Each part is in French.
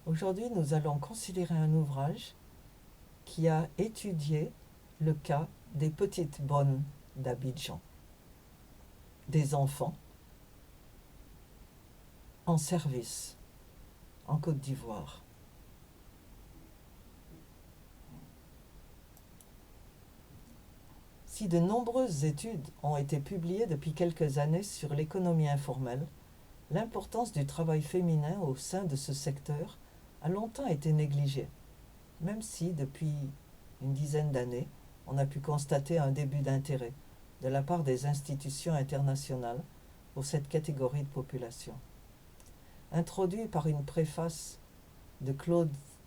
Aujourd'hui, nous allons considérer un ouvrage qui a étudié le cas des petites bonnes d'Abidjan, des enfants en service en Côte d'Ivoire. Si de nombreuses études ont été publiées depuis quelques années sur l'économie informelle, l'importance du travail féminin au sein de ce secteur a longtemps été négligée, même si depuis une dizaine d'années, on a pu constater un début d'intérêt de la part des institutions internationales pour cette catégorie de population. Introduit par une préface de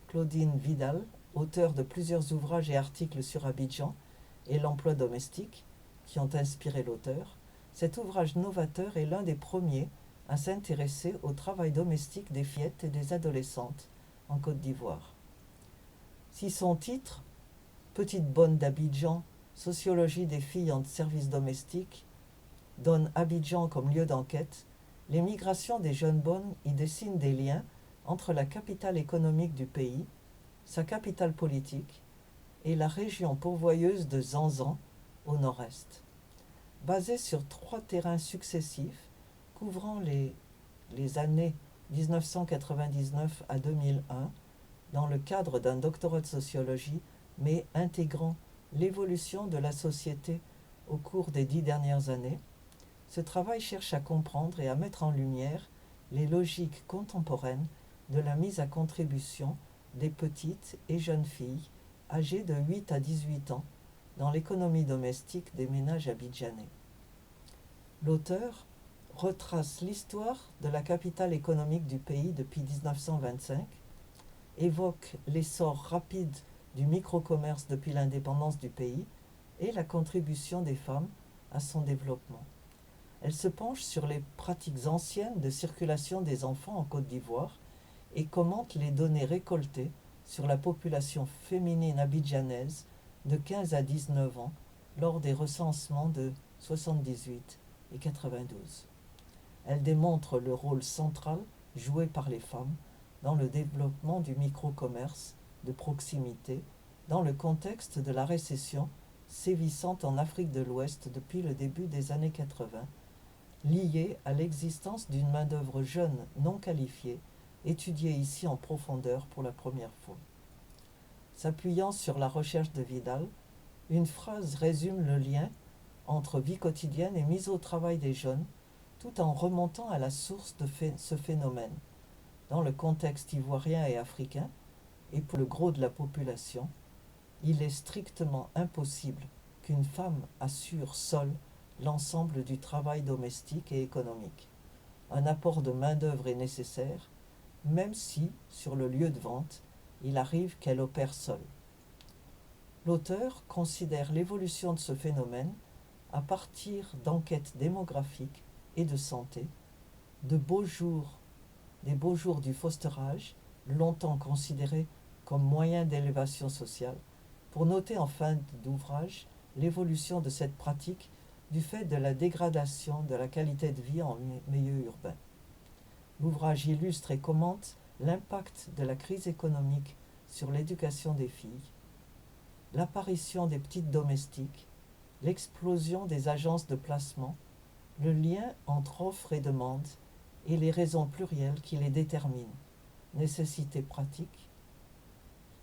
Claudine Vidal, auteure de plusieurs ouvrages et articles sur Abidjan et l'emploi domestique, qui ont inspiré l'auteur, cet ouvrage novateur est l'un des premiers à s'intéresser au travail domestique des fillettes et des adolescentes en Côte d'Ivoire. Si son titre, Petite bonne d'Abidjan, sociologie des filles en service domestique, donne Abidjan comme lieu d'enquête, les migrations des jeunes bonnes y dessinent des liens entre la capitale économique du pays, sa capitale politique et la région pourvoyeuse de Zanzan au nord-est. Basée sur 3 terrains successifs couvrant les années 1999 à 2001 dans le cadre d'un doctorat de sociologie, mais intégrant l'évolution de la société au cours des 10 dernières années, ce travail cherche à comprendre et à mettre en lumière les logiques contemporaines de la mise à contribution des petites et jeunes filles âgées de 8 à 18 ans dans l'économie domestique des ménages abidjanais. L'auteur retrace l'histoire de la capitale économique du pays depuis 1925, évoque l'essor rapide du microcommerce depuis l'indépendance du pays et la contribution des femmes à son développement. Elle se penche sur les pratiques anciennes de circulation des enfants en Côte d'Ivoire et commente les données récoltées sur la population féminine abidjanaise de 15 à 19 ans lors des recensements de 78 et 92. Elle démontre le rôle central joué par les femmes dans le développement du microcommerce de proximité dans le contexte de la récession sévissante en Afrique de l'Ouest depuis le début des années 80, liée à l'existence d'une main-d'œuvre jeune non qualifiée, étudiée ici en profondeur pour la première fois. S'appuyant sur la recherche de Vidal, une phrase résume le lien entre vie quotidienne et mise au travail des jeunes, tout en remontant à la source de ce phénomène. Dans le contexte ivoirien et africain, et pour le gros de la population, il est strictement impossible qu'une femme assure seule l'ensemble du travail domestique et économique. Un apport de main-d'œuvre est nécessaire, même si, sur le lieu de vente, il arrive qu'elle opère seule. L'auteur considère l'évolution de ce phénomène à partir d'enquêtes démographiques et de santé, des beaux jours du fosterage, longtemps considéré comme moyen d'élévation sociale, pour noter en fin d'ouvrage l'évolution de cette pratique du fait de la dégradation de la qualité de vie en milieu urbain. L'ouvrage illustre et commente l'impact de la crise économique sur l'éducation des filles, l'apparition des petites domestiques, l'explosion des agences de placement, le lien entre offre et demande et les raisons plurielles qui les déterminent, nécessité pratique,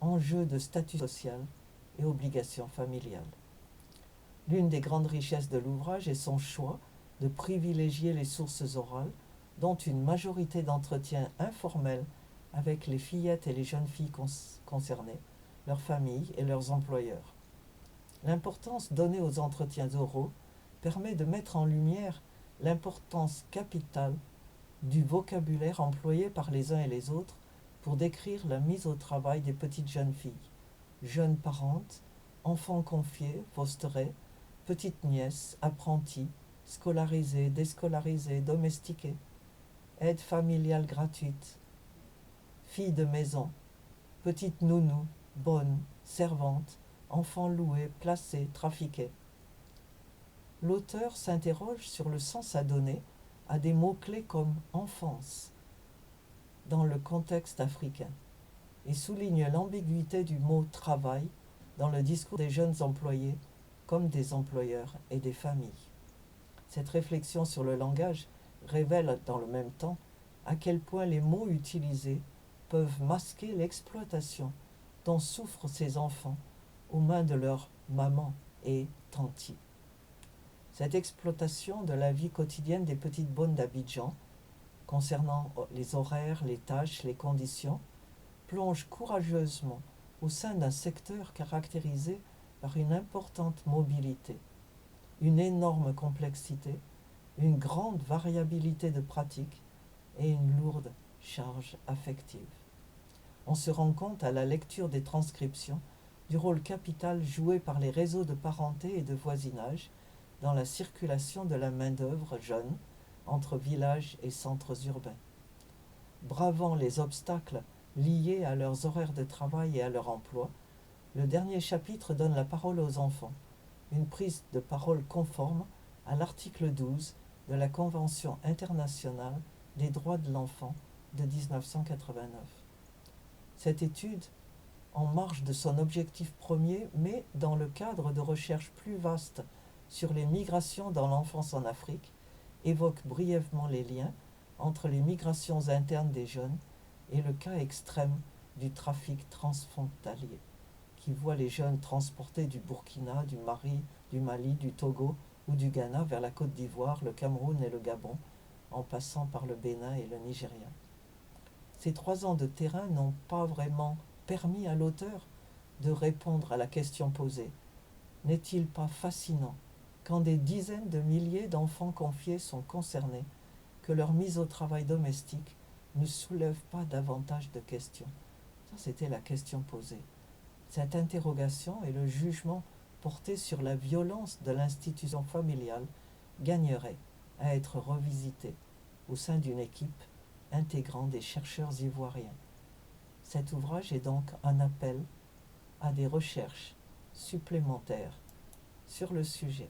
enjeux de statut social et obligations familiales. L'une des grandes richesses de l'ouvrage est son choix de privilégier les sources orales, dont une majorité d'entretiens informels avec les fillettes et les jeunes filles concernées, leurs familles et leurs employeurs. L'importance donnée aux entretiens oraux permet de mettre en lumière l'importance capitale du vocabulaire employé par les uns et les autres pour décrire la mise au travail des petites jeunes filles, jeunes parentes, enfants confiés, fosterés, petites nièces, apprenties, scolarisées, déscolarisées, domestiquées, aide familiale gratuite, filles de maison, petites nounous, bonnes, servantes, enfants loués, placés, trafiqués. L'auteur s'interroge sur le sens à donner à des mots-clés comme enfance dans le contexte africain. et souligne l'ambiguïté du mot travail dans le discours des jeunes employés comme des employeurs et des familles. Cette réflexion sur le langage révèle dans le même temps à quel point les mots utilisés peuvent masquer l'exploitation dont souffrent ces enfants aux mains de leur maman et tanti. Cette exploitation de la vie quotidienne des petites bonnes d'Abidjan, concernant les horaires, les tâches, les conditions, plonge courageusement au sein d'un secteur caractérisé par une importante mobilité, une énorme complexité, une grande variabilité de pratiques et une lourde charge affective. On se rend compte à la lecture des transcriptions du rôle capital joué par les réseaux de parenté et de voisinage dans la circulation de la main-d'œuvre jeune entre villages et centres urbains. Bravant les obstacles liés à leurs horaires de travail et à leur emploi, le dernier chapitre donne la parole aux enfants, une prise de parole conforme à l'article 12 de la Convention internationale des droits de l'enfant de 1989. Cette étude, en marge de son objectif premier, mais dans le cadre de recherches plus vastes sur les migrations dans l'enfance en Afrique, évoque brièvement les liens entre les migrations internes des jeunes et le cas extrême du trafic transfrontalier, qui voit les jeunes transportés du Burkina, du Mali, du Togo ou du Ghana vers la Côte d'Ivoire, le Cameroun et le Gabon, en passant par le Bénin et le Nigeria. Ces 3 ans de terrain n'ont pas vraiment permis à l'auteur de répondre à la question posée. N'est-il pas fascinant, quand des dizaines de milliers d'enfants confiés sont concernés, que leur mise au travail domestique ne soulève pas davantage de questions? Ça, c'était la question posée. Cette interrogation et le jugement porté sur la violence de l'institution familiale gagneraient à être revisités au sein d'une équipe intégrant des chercheurs ivoiriens. Cet ouvrage est donc un appel à des recherches supplémentaires sur le sujet.